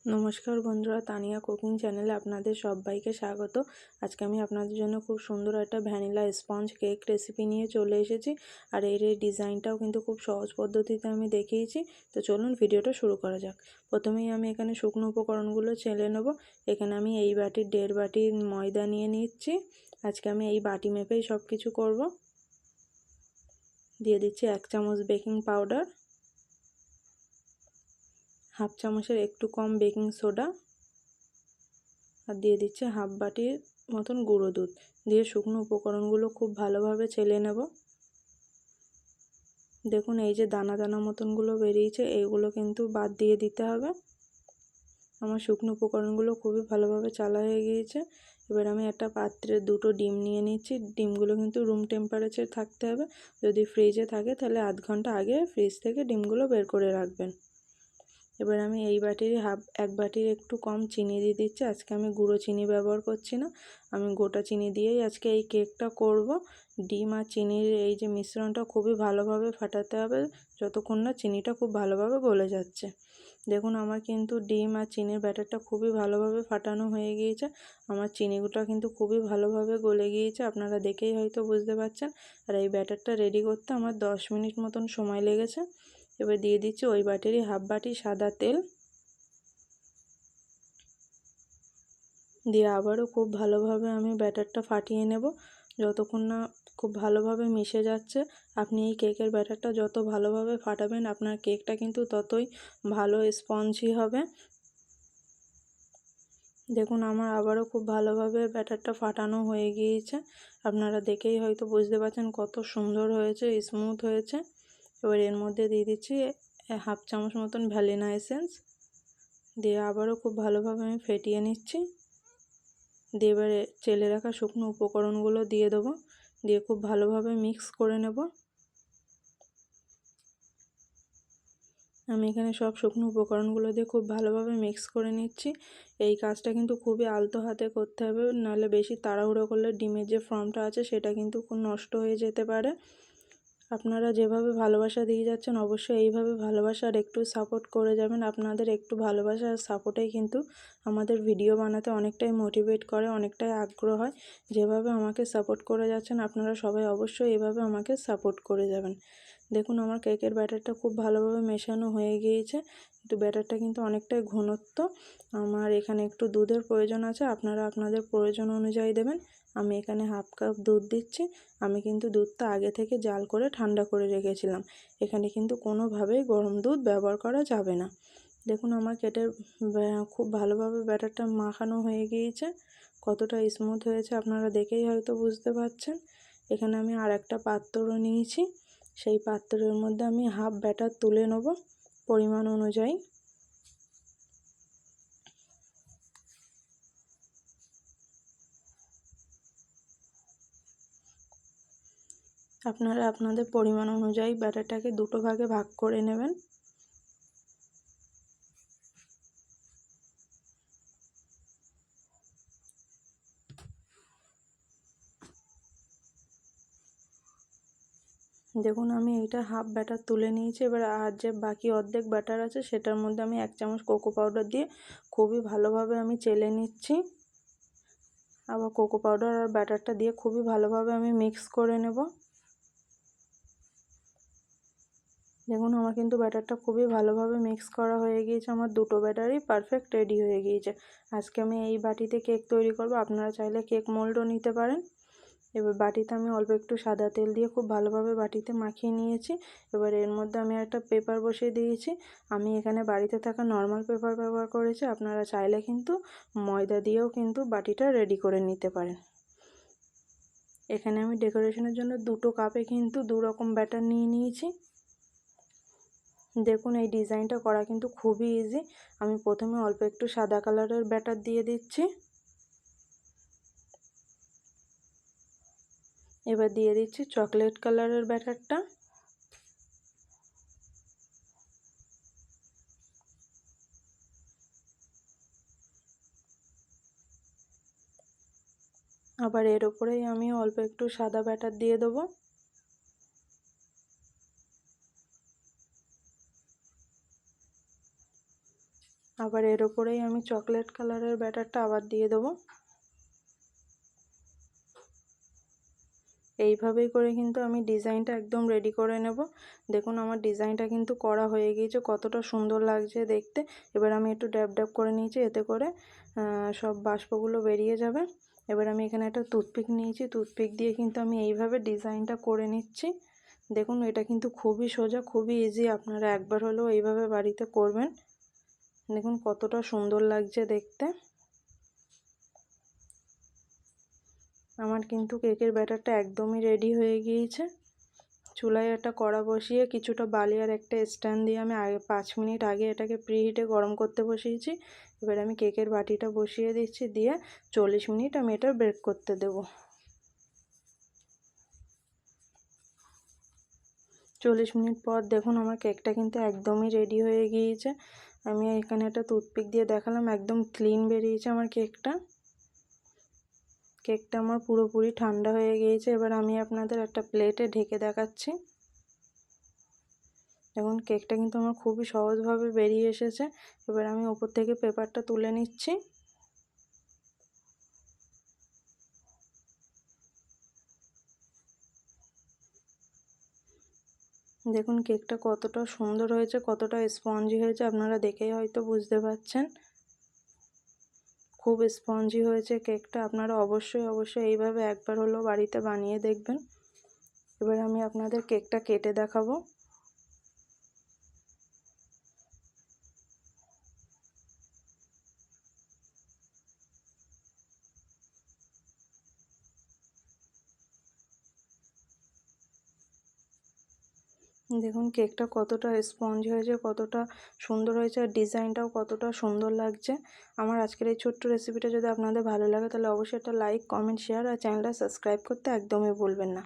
নমস্কার বন্ধুরা, তানিয়া কুকিং চ্যানেলে আপনাদের সবাইকে স্বাগত। আজকে আমি আপনাদের জন্য খুব সুন্দর একটা ভ্যানিলা স্পঞ্জ কেক রেসিপি নিয়ে চলে এসেছি। আর এর ডিজাইনটাও কিন্তু খুব সহজ পদ্ধতিতে আমি দেখিয়েছি। তো চলুন ভিডিওটা শুরু করা যাক। প্রথমেই আমি এখানে শুকনো উপকরণগুলো চেলে নেব। এখানে আমি এই বাটির 1.5 বাটি ময়দা নিয়ে নিচ্ছি। আজকে আমি এই বাটি মেপেই সব কিছু করব। দিয়ে দিচ্ছি 1 চামচ বেকিং পাউডার, হাফ চামচের একটু কম বেকিং সোডা, আর দিয়ে দিচ্ছে হাফ বাটির মতন গুঁড়ো দুধ। দিয়ে শুকনো উপকরণগুলো খুব ভালোভাবে চেলে নেব। দেখুন এই যে দানা দানা মতনগুলো বেরিয়েছে, এইগুলো কিন্তু বাদ দিয়ে দিতে হবে। আমার শুকনো উপকরণগুলো খুবই ভালোভাবে চালা হয়ে গিয়েছে। এবার আমি একটা পাত্রে 2টো ডিম নিয়ে নিচ্ছি। ডিমগুলো কিন্তু রুম টেম্পারেচার থাকতে হবে। যদি ফ্রিজে থাকে তাহলে আধ ঘন্টা আগে ফ্রিজ থেকে ডিমগুলো বের করে রাখবেন। এবার আমি এই বাটির এক বাটির একটু কম চিনি দিয়ে দিচ্ছি। আজকে আমি গুঁড়ো চিনি ব্যবহার করছি না, আমি গোটা চিনি দিয়েই আজকে এই কেকটা করব। ডিম আর চিনির এই যে মিশ্রণটা খুবই ভালোভাবে ফাটাতে হবে যতক্ষণ না চিনিটা খুব ভালোভাবে গলে যাচ্ছে। দেখুন আমার কিন্তু ডিম আর চিনির ব্যাটারটা খুবই ভালোভাবে ফাটানো হয়ে গিয়েছে। আমার চিনিগুলো কিন্তু খুবই ভালোভাবে গলে গিয়েছে, আপনারা দেখেই হয়তো বুঝতে পারছেন। আর এই ব্যাটারটা রেডি করতে আমার 10 মিনিট মতন সময় লেগেছে। এবার দিয়ে দিচ্ছি ওই বাটিরই হাফ বাটি সাদা তেল। দিয়ে আবারও খুব ভালোভাবে আমি ব্যাটারটা ফাটিয়ে নেব যতক্ষণ না খুব ভালোভাবে মিশে যাচ্ছে। আপনি এই কেকের ব্যাটারটা যত ভালোভাবে ফাটাবেন আপনার কেকটা কিন্তু ততই ভালো স্পঞ্জি হবে। দেখুন আমার আবারও খুব ভালোভাবে ব্যাটারটা ফাটানো হয়ে গিয়েছে, আপনারা দেখেই হয়তো বুঝতে পারছেন কত সুন্দর হয়েছে, স্মুথ হয়েছে। এবার এর মধ্যে দিয়ে দিচ্ছি হাফ চামচ মতন ভ্যানিলা এসেন্স। দিয়ে আবারও খুব ভালোভাবে আমি ফেটিয়ে নিচ্ছি। দিয়ে এবারে চেলে রাখা শুকনো উপকরণগুলো দিয়ে দেবো। দিয়ে খুব ভালোভাবে মিক্স করে নেব। আমি এখানে সব শুকনো উপকরণগুলো দিয়ে খুব ভালোভাবে মিক্স করে নিচ্ছি। এই কাজটা কিন্তু খুবই আলতো হাতে করতে হবে, নাহলে বেশি তাড়াহুড়ো করলে ডিমের যে ফর্মটা আছে সেটা কিন্তু খুব নষ্ট হয়ে যেতে পারে। আপনারা যেভাবে ভালোবাসা দিয়ে যাচ্ছেন অবশ্যই এইভাবে ভালোবাসা আর একটু সাপোর্ট করে যাবেন। আপনাদের একটু ভালোবাসা আর সাপোর্টেই কিন্তু আমাদের ভিডিও বানাতে অনেকটাই মোটিভেট করে, অনেকটাই আগ্রহ হয়। যেভাবে আমাকে সাপোর্ট করে যাচ্ছেন আপনারা সবাই অবশ্যই এভাবে আমাকে সাপোর্ট করে যাবেন। দেখুন আমার কেকের ব্যাটারটা খুব ভালোভাবে মেশানো হয়ে গিয়েছে, কিন্তু ব্যাটারটা কিন্তু অনেকটাই ঘনত্ব। আমার এখানে একটু দুধের প্রয়োজন আছে, আপনারা আপনাদের প্রয়োজন অনুযায়ী দেবেন। আমি এখানে হাফ কাপ দুধ দিচ্ছি। আমি কিন্তু দুধটা আগে থেকে জাল করে ঠান্ডা করে রেখেছিলাম। এখানে কিন্তু কোনোভাবেই গরম দুধ ব্যবহার করা যাবে না। দেখুন আমার কেকের খুব ভালোভাবে ব্যাটারটা মাখানো হয়ে গিয়েছে, কতটা স্মুথ হয়েছে আপনারা দেখেই হয়তো বুঝতে পারছেন। এখানে আমি আর একটা পাত্র নিয়েছি, সেই পাত্রের মধ্যে আমি হাফ ব্যাটার তুলে নেব পরিমাণ অনুযায়ী। আপনারা আপনাদের পরিমাণ অনুযায়ী ব্যাটারটাকে দুটো ভাগে ভাগ করে নেবেন। দেখুন আমি এইটা হাফ ব্যাটার তুলে নিয়েছি। এবার আর যে বাকি অর্ধেক ব্যাটার আছে সেটার মধ্যে আমি 1 চামচ কোকো পাউডার দিয়ে খুবই ভালোভাবে আমি চেলে নিচ্ছি। আবার কোকো পাউডার আর ব্যাটারটা দিয়ে খুবই ভালোভাবে আমি মিক্স করে নেব। দেখুন আমার কিন্তু ব্যাটারটা খুবই ভালোভাবে মিক্স করা হয়ে গিয়েছে, আমার দুটো ব্যাটারই পারফেক্ট রেডি হয়ে গিয়েছে। আজকে আমি এই বাটিতে কেক তৈরি করব, আপনারা চাইলে কেক মোল্ডও নিতে পারেন। এবার বাটিতে আমি অল্প একটু সাদা তেল দিয়ে খুব ভালোভাবে বাটিতে মাখিয়ে নিয়েছি। এবার এর মধ্যে আমি একটা পেপার বসিয়ে দিয়েছি। আমি এখানে বাড়িতে থাকা নর্মাল পেপার ব্যবহার করেছি, আপনারা চাইলে কিন্তু ময়দা দিয়েও কিন্তু বাটিটা রেডি করে নিতে পারেন। এখানে আমি ডেকোরেশনের জন্য 2টো কাপে কিন্তু 2 রকম ব্যাটার নিয়ে নিয়েছি। দেখুন এই ডিজাইনটা করা কিন্তু খুবই ইজি। আমি প্রথমে অল্প একটু সাদা কালারের ব্যাটার দিয়ে দিচ্ছি। এবার দিয়ে দিচ্ছি চকলেট কালারের ব্যাটারটা। আবার এর উপরেই আমি অল্প একটু সাদা ব্যাটার দিয়ে দেবো। আবার এর ওপরেই আমি চকলেট কালারের ব্যাটারটা আবার দিয়ে দেবো। এইভাবেই করে কিন্তু আমি ডিজাইনটা একদম রেডি করে নেব। দেখুন আমার ডিজাইনটা কিন্তু করা হয়ে গিয়েছে, কতটা সুন্দর লাগছে দেখতে। এবার আমি একটু ড্যাব ড্যাব করে নিয়েছি, এতে করে সব বাষ্পগুলো বেরিয়ে যাবে। এবার আমি এখানে একটা টুথপিক নিয়েছি, টুথপিক দিয়ে কিন্তু আমি এইভাবে ডিজাইনটা করে নিচ্ছি। দেখুন এটা কিন্তু খুবই সোজা, খুবই ইজি, আপনারা একবার হলেও এইভাবে বাড়িতে করবেন। দেখুন কতটা সুন্দর লাগছে দেখতে। আমার কিন্তু কেকের ব্যাটারটা একদমই রেডি হয়ে গিয়েছে। চুলায় একটা কড়া বসিয়ে কিছুটা বালি আর একটা স্ট্যান্ড দিয়ে আমি 5 মিনিট আগে এটাকে প্রিহিটে গরম করতে বসিয়েছি। এবার আমি কেকের বাটিটা বসিয়ে দিচ্ছি, দিয়ে 40 মিনিট আমি এটা বেক করতে দেব। 40 মিনিট পর দেখুন আমার কেকটা কিন্তু একদমই রেডি হয়ে গিয়েছে। আমি এখানে একটা টুথপিক দিয়ে দেখালাম, একদম ক্লিন বেরিয়েছে আমার কেকটা। কেকটা আমার পুরোপুরি ঠান্ডা হয়ে গিয়েছে। এবার আমি আপনাদের একটা প্লেটে ঢেকে দেখাচ্ছি। দেখুন কেকটা কিন্তু আমার খুবই সহজভাবে বেরিয়ে এসেছে। এবার আমি উপর থেকে পেপারটা তুলে নিচ্ছি। দেখুন কেকটা কতটা সুন্দর হয়েছে, কতটা স্পঞ্জি হয়েছে, আপনারা দেখেই হয়তো বুঝতে পারছেন। খুব স্পঞ্জি হয়েছে কেকটা। আপনারা অবশ্যই এইভাবে একবার হলেও বাড়িতে বানিয়ে দেখবেন। এবার আমি আপনাদের কেকটা কেটে দেখাবো। দেখুন কেকটা কতটা স্পঞ্জি হয়েছে, কতটা সুন্দর হয়েছে, আর ডিজাইনটাও কতটা সুন্দর লাগছে। আমার আজকের এই ছোট্ট রেসিপিটা যদি আপনাদের ভালো লাগে তাহলে অবশ্যই একটা লাইক, কমেন্ট, শেয়ার আর চ্যানেলটা সাবস্ক্রাইব করতে একদমই ভুলবেন না।